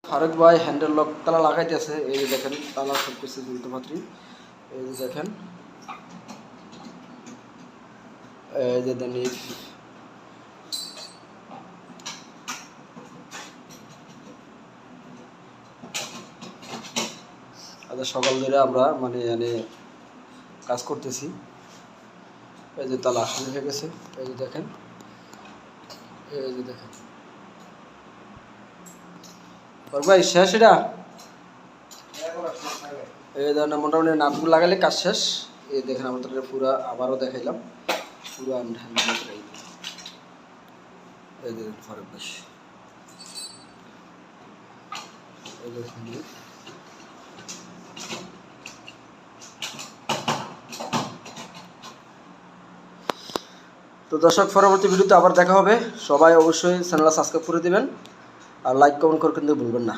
ফারুক ভাই handle lock তালা লাগাইতেছে। এই যে দেখেন তালা সব কিছু ঝুলতে পাত্রি। এই যে দেখেন, এই যে দেন আচ্ছা, সকাল ধরে আমরা মানে কাজ করতেছি। এই যে তালা আসলে হয়ে গেছে। এই যে দেখেন, এই যে দেখেন ফারুক ভাই শেষ এটা। এই ধরনের মোটামুটি নাটগুলো লাগালে কাজ শেষ। এই দেখেন আমরা তাদের পুরা আবারও দেখাইলাম পুরো হ্যান্ডেল। এই দেখেন ফারুক ভাই, এই দেখেন। তো দর্শক, পরবর্তী ভিডিওতে আবার দেখা হবে। সবাই অবশ্যই চ্যানেলটা সাবস্ক্রাইব করে দিবেন আর লাইক কমেন্ট করে কিন্তু ভুলবেন না।